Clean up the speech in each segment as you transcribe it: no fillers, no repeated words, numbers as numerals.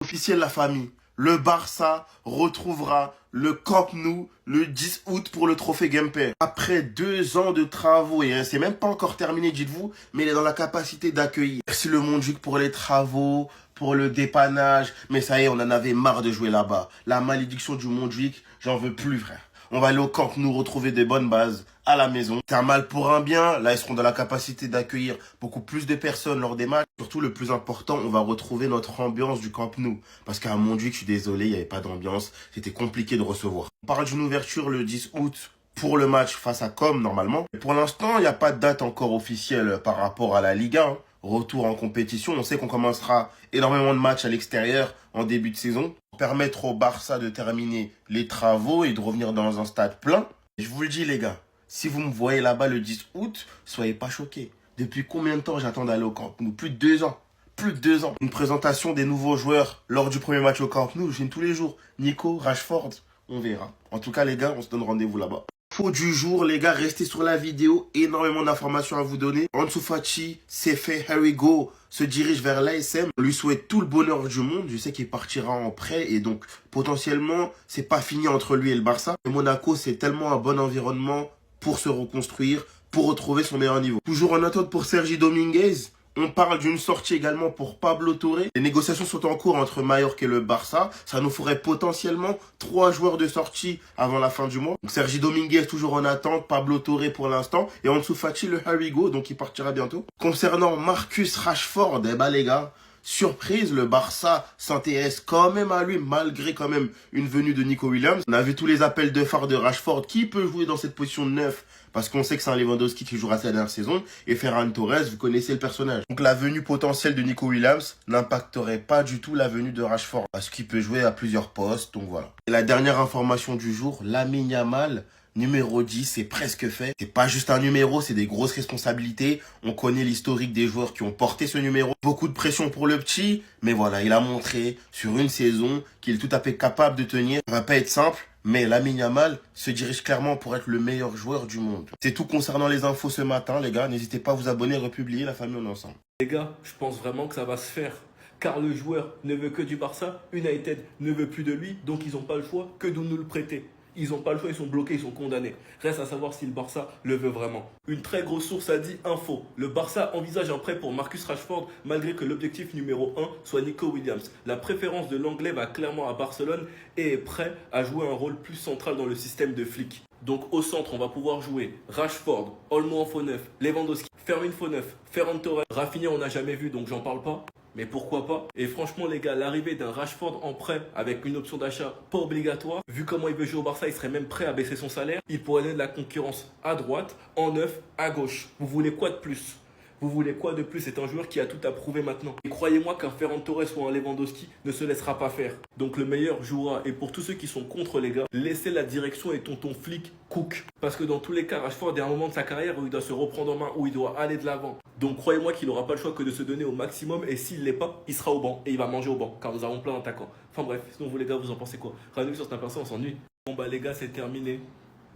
Officiel la famille, le Barça retrouvera le Camp Nou le 10 août pour le trophée Gamper. Après 2 ans de travaux, et c'est même pas encore terminé, dites-vous, mais il est dans la capacité d'accueillir. Merci le Montjuic pour les travaux, pour le dépannage, mais ça y est, on en avait marre de jouer là-bas. La malédiction du Montjuic, j'en veux plus, frère. On va aller au Camp Nou retrouver des bonnes bases à la maison. C'est un mal pour un bien. Là, ils seront dans la capacité d'accueillir beaucoup plus de personnes lors des matchs. Surtout, le plus important, on va retrouver notre ambiance du Camp Nou. Parce qu'à Montjuic, je suis désolé, il n'y avait pas d'ambiance. C'était compliqué de recevoir. On parle d'une ouverture le 10 août pour le match face à Com, normalement. Et pour l'instant, il n'y a pas de date encore officielle par rapport à la Ligue 1. Retour en compétition. On sait qu'on commencera énormément de matchs à l'extérieur en début de saison. Pour permettre au Barça de terminer les travaux et de revenir dans un stade plein. Et je vous le dis, les gars, si vous me voyez là-bas le 10 août, soyez pas choqués. Depuis combien de temps j'attends d'aller au Camp Nou? Plus de 2 ans. Plus de 2 ans. Une présentation des nouveaux joueurs lors du premier match au Camp Nou, je viens tous les jours. Nico, Rashford, on verra. En tout cas, les gars, on se donne rendez-vous là-bas. Info du jour, les gars, restez sur la vidéo. Énormément d'informations à vous donner. Ansu Fati, c'est fait. Here we go. Se dirige vers l'ASM. On lui souhaite tout le bonheur du monde. Je sais qu'il partira en prêt et donc potentiellement, c'est pas fini entre lui et le Barça. Et Monaco, c'est tellement un bon environnement pour se reconstruire, pour retrouver son meilleur niveau. Toujours en attente pour Sergi Dominguez. On parle d'une sortie également pour Pablo Torre. Les négociations sont en cours entre Mallorca et le Barça. Ça nous ferait potentiellement 3 joueurs de sortie avant la fin du mois. Donc Sergi Dominguez toujours en attente, Pablo Torre pour l'instant. Et Ansu Fati, le Harigo, donc il partira bientôt. Concernant Marcus Rashford, eh ben les gars, surprise, le Barça s'intéresse quand même à lui, malgré quand même une venue de Nico Williams. On a vu tous les appels de phare de Rashford. Qui peut jouer dans cette position de 9 ? Parce qu'on sait que c'est un Lewandowski qui jouera sa dernière saison. Et Ferran Torres, vous connaissez le personnage. Donc la venue potentielle de Nico Williams n'impacterait pas du tout la venue de Rashford. Parce qu'il peut jouer à plusieurs postes, donc voilà. Et la dernière information du jour, Lamine Yamal, numéro 10, c'est presque fait. C'est pas juste un numéro, c'est des grosses responsabilités. On connaît l'historique des joueurs qui ont porté ce numéro. Beaucoup de pression pour le petit, mais voilà, il a montré sur une saison qu'il est tout à fait capable de tenir. Ça va pas être simple, mais Lamine Yamal se dirige clairement pour être le meilleur joueur du monde. C'est tout concernant les infos ce matin, les gars. N'hésitez pas à vous abonner, republier. La famille, on est ensemble. Les gars, je pense vraiment que ça va se faire. Car le joueur ne veut que du Barça, United ne veut plus de lui, donc ils n'ont pas le choix que de nous le prêter. Ils n'ont pas le choix, ils sont bloqués, ils sont condamnés. Reste à savoir si le Barça le veut vraiment. Une très grosse source a dit info. Le Barça envisage un prêt pour Marcus Rashford malgré que l'objectif numéro 1 soit Nico Williams. La préférence de l'anglais va clairement à Barcelone et est prêt à jouer un rôle plus central dans le système de flic. Donc au centre, on va pouvoir jouer Rashford, Olmo en faux neuf, Lewandowski, Fermin faux neuf, Ferran Torres. Rafinha, on n'a jamais vu, donc j'en parle pas. Mais pourquoi pas? Et franchement les gars, l'arrivée d'un Rashford en prêt avec une option d'achat pas obligatoire, vu comment il veut jouer au Barça, il serait même prêt à baisser son salaire. Il pourrait donner de la concurrence à droite, en neuf, à gauche. Vous voulez quoi de plus? Vous voulez quoi de plus? C'est un joueur qui a tout à prouver maintenant. Et croyez-moi qu'un Ferran Torres ou un Lewandowski ne se laissera pas faire. Donc le meilleur jouera. Et pour tous ceux qui sont contre les gars, laissez la direction et tonton flic cook. Parce que dans tous les cas, Rashford est à un moment de sa carrière où il doit se reprendre en main, où il doit aller de l'avant. Donc croyez-moi qu'il n'aura pas le choix que de se donner au maximum. Et s'il ne l'est pas, il sera au banc. Et il va manger au banc. Car nous avons plein d'attaquants. Enfin bref, sinon vous les gars, vous en pensez quoi? Rendez-vous sur cette personne, on s'ennuie. Bon bah les gars, c'est terminé.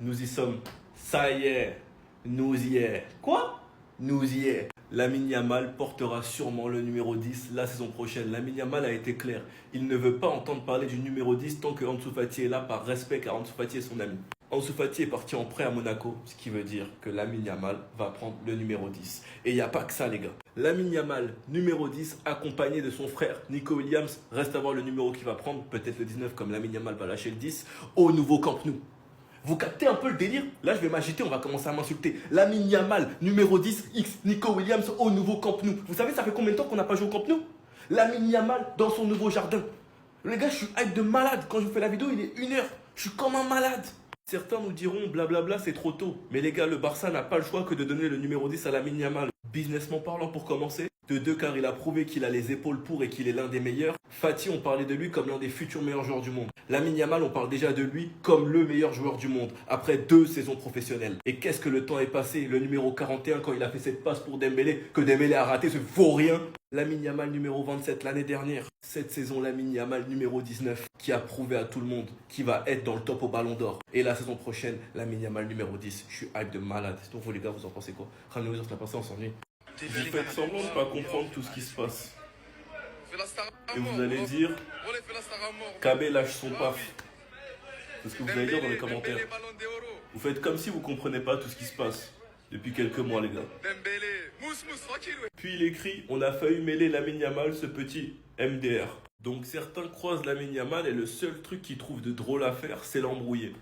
Nous y sommes. Ça y est. Nous y est. Quoi? Nous y est. Lamine Yamal portera sûrement le numéro 10 la saison prochaine. Lamine Yamal a été clair. Il ne veut pas entendre parler du numéro 10 tant que Ansu Fati est là par respect car Ansu Fati est son ami. Ansu Fati est parti en prêt à Monaco, ce qui veut dire que Lamine Yamal va prendre le numéro 10. Et il n'y a pas que ça les gars. Lamine Yamal, numéro 10, accompagné de son frère Nico Williams, reste à voir le numéro qu'il va prendre, peut-être le 19 comme Lamine Yamal va lâcher le 10, au nouveau Camp Nou. Vous captez un peu le délire? Là, je vais m'agiter, on va commencer à m'insulter. Lamine Yamal, numéro 10, X, Nico Williams au nouveau Camp Nou. Vous savez, ça fait combien de temps qu'on n'a pas joué au Camp Nou? Lamine Yamal dans son nouveau jardin. Les gars, je suis hype de malade. Quand je vous fais la vidéo, il est 1h. Je suis comme un malade. Certains nous diront blablabla, c'est trop tôt. Mais les gars, le Barça n'a pas le choix que de donner le numéro 10 à Lamine Yamal. Businessment parlant pour commencer. De deux, car il a prouvé qu'il a les épaules pour et qu'il est l'un des meilleurs. Fati, on parlait de lui comme l'un des futurs meilleurs joueurs du monde. Lamine Yamal, on parle déjà de lui comme le meilleur joueur du monde, après 2 saisons professionnelles. Et qu'est-ce que le temps est passé, le numéro 41, quand il a fait cette passe pour Dembélé, que Dembélé a raté, ce vaut rien. Lamine Yamal numéro 27 l'année dernière. Cette saison, Lamine Yamal numéro 19, qui a prouvé à tout le monde qu'il va être dans le top au Ballon d'Or. Et la saison prochaine, Lamine Yamal numéro 10. Je suis hype de malade. Donc vous les gars, vous en pensez quoi? Ramenez-vous sur la pensée, on s'ennuie. Vous faites semblant de ne pas comprendre tout ce qui se passe. Et vous allez dire, Kabé lâche son paf. C'est ce que vous allez dire dans les commentaires. Vous faites comme si vous comprenez pas tout ce qui se passe depuis quelques mois, les gars. Puis il écrit, on a failli mêler Lamine Yamal, ce petit MDR. Donc certains croisent Lamine Yamal et le seul truc qu'ils trouvent de drôle à faire, c'est l'embrouiller.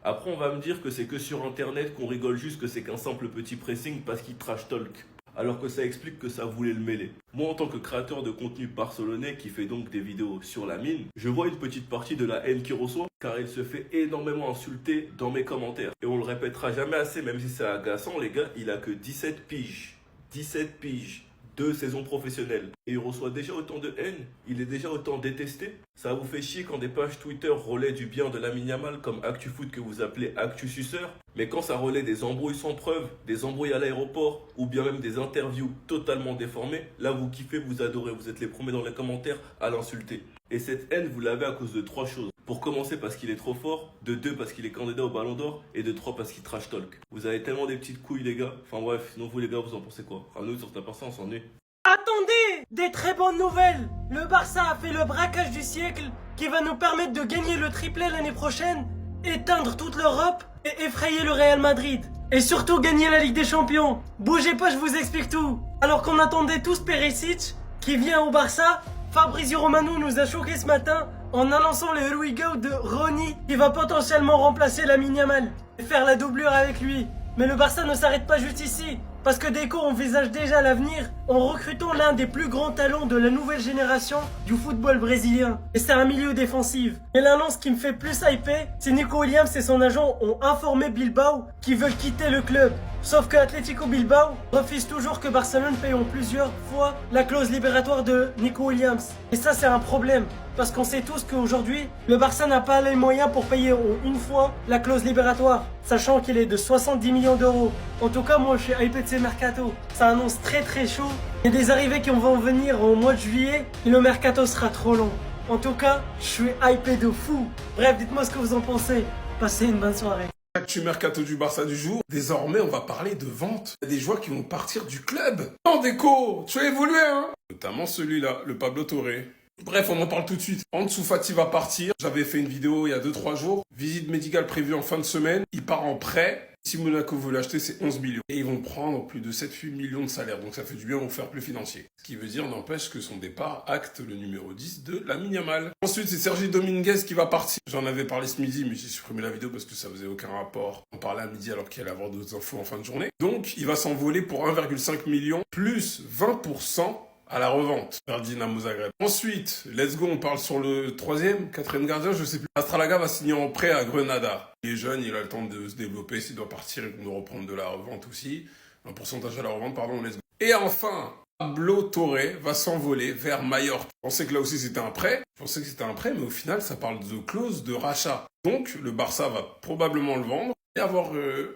Après, on va me dire que c'est que sur internet qu'on rigole juste que c'est qu'un simple petit pressing parce qu'il trash talk. Alors que ça explique que ça voulait le mêler. Moi, en tant que créateur de contenu barcelonais qui fait donc des vidéos sur Lamine, je vois une petite partie de la haine qu'il reçoit car il se fait énormément insulter dans mes commentaires. Et on le répétera jamais assez, même si c'est agaçant, les gars, il a que 17 piges. 17 piges. 2 saisons professionnelles. Et il reçoit déjà autant de haine. Il est déjà autant détesté. Ça vous fait chier quand des pages Twitter relaient du bien de Lamine Yamal comme ActuFoot que vous appelez ActuSuceur. Mais quand ça relaie des embrouilles sans preuve, des embrouilles à l'aéroport ou bien même des interviews totalement déformées, là vous kiffez, vous adorez, vous êtes les premiers dans les commentaires à l'insulter. Et cette haine, vous l'avez à cause de 3 choses. Pour commencer, parce qu'il est trop fort. De 2, parce qu'il est candidat au Ballon d'Or. Et de 3, parce qu'il trash talk. Vous avez tellement des petites couilles, les gars. Enfin bref, sinon vous, les gars, vous en pensez quoi? Enfin, nous, sur ta personne, on s'ennuie. Attendez, des très bonnes nouvelles. Le Barça a fait le braquage du siècle qui va nous permettre de gagner le triplé l'année prochaine, éteindre toute l'Europe et effrayer le Real Madrid. Et surtout gagner la Ligue des Champions. Bougez pas, je vous explique tout. Alors qu'on attendait tous Perisic, qui vient au Barça, Fabrizio Romano nous a choqué ce matin en annonçant le Here We Go de Ronny qui va potentiellement remplacer Lamine Yamal et faire la doublure avec lui. Mais le Barça ne s'arrête pas juste ici, parce que Deco envisage déjà l'avenir en recrutant l'un des plus grands talents de la nouvelle génération du football brésilien. Et c'est un milieu défensif. Et l'annonce qui me fait plus hyper, c'est Nico Williams et son agent ont informé Bilbao qu'ils veulent quitter le club. Sauf que Atlético Bilbao refuse toujours que Barcelone paye en plusieurs fois la clause libératoire de Nico Williams. Et ça c'est un problème, parce qu'on sait tous qu'aujourd'hui, le Barça n'a pas les moyens pour payer en une fois la clause libératoire, sachant qu'il est de 70 millions d'euros. En tout cas, moi je suis hypé de ces mercato. Ça annonce très très chaud. Il y a des arrivées qui vont venir au mois de juillet et le mercato sera trop long. En tout cas, je suis hypé de fou. Bref, dites-moi ce que vous en pensez. Passez une bonne soirée. Actu mercato du Barça du jour. Désormais, on va parler de vente. Il y a des joueurs qui vont partir du club. Non, Déco, tu as évolué, hein. Notamment celui-là, le Pablo Torre. Bref, on en parle tout de suite. Ansu Fati va partir. J'avais fait une vidéo il y a 2-3 jours. Visite médicale prévue en fin de semaine. Il part en prêt. Si Monaco veut l'acheter, c'est 11 millions. Et ils vont prendre plus de 7-8 millions de salaire. Donc ça fait du bien au fair play financier. Ce qui veut dire, n'empêche que son départ acte le numéro 10 de Lamine Yamal. Ensuite, c'est Sergi Dominguez qui va partir. J'en avais parlé ce midi, mais j'ai supprimé la vidéo parce que ça faisait aucun rapport. On parlait à midi alors qu'il allait avoir d'autres infos en fin de journée. Donc, il va s'envoler pour 1,5 million plus 20% à la revente vers Dinamo Zagreb. Ensuite, let's go, on parle sur le quatrième gardien, je sais plus. Astralaga va signer en prêt à Grenada. Il est jeune, il a le temps de se développer. S'il doit partir, il doit reprendre de la revente aussi. Un pourcentage à la revente, pardon, let's go. Et enfin, Pablo Torre va s'envoler vers Mallorca. Je pensais que là aussi c'était un prêt. Mais au final, ça parle de clause de rachat. Donc, le Barça va probablement le vendre et avoir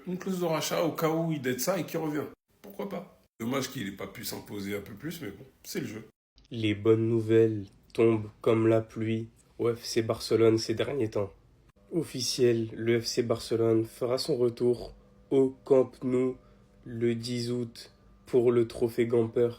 une clause de rachat au cas où il dette ça et qu'il revient. Pourquoi pas? Dommage qu'il n'ait pas pu s'imposer un peu plus, mais bon, c'est le jeu. Les bonnes nouvelles tombent comme la pluie au FC Barcelone ces derniers temps. Officiel, le FC Barcelone fera son retour au Camp Nou le 10 août pour le trophée Gamper.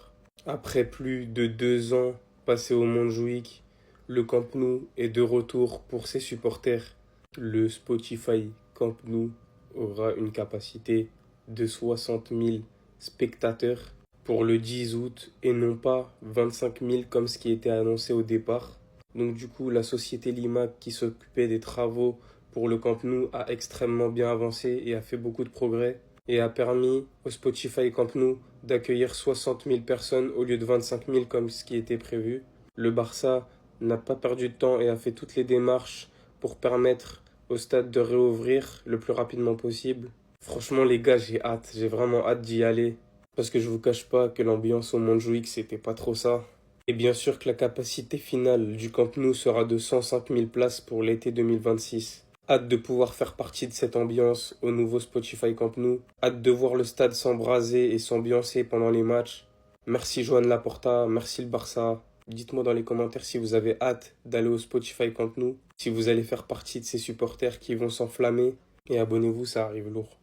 Après plus de 2 ans passés au Montjuïc, le Camp Nou est de retour pour ses supporters. Le Spotify Camp Nou aura une capacité de 60 000 spectateurs pour le 10 août et non pas 25 000 comme ce qui était annoncé au départ. Donc du coup, la société Limac qui s'occupait des travaux pour le Camp Nou a extrêmement bien avancé et a fait beaucoup de progrès et a permis au Spotify Camp Nou d'accueillir 60 000 personnes au lieu de 25 000 comme ce qui était prévu. Le Barça n'a pas perdu de temps et a fait toutes les démarches pour permettre au stade de réouvrir le plus rapidement possible. Franchement les gars, j'ai vraiment hâte d'y aller. Parce que je vous cache pas que l'ambiance au Montjuïc, c'était pas trop ça. Et bien sûr que la capacité finale du Camp Nou sera de 105 000 places pour l'été 2026. Hâte de pouvoir faire partie de cette ambiance au nouveau Spotify Camp Nou. Hâte de voir le stade s'embraser et s'ambiancer pendant les matchs. Merci Joan Laporta, merci le Barça. Dites-moi dans les commentaires si vous avez hâte d'aller au Spotify Camp Nou. Si vous allez faire partie de ces supporters qui vont s'enflammer. Et abonnez-vous, ça arrive lourd.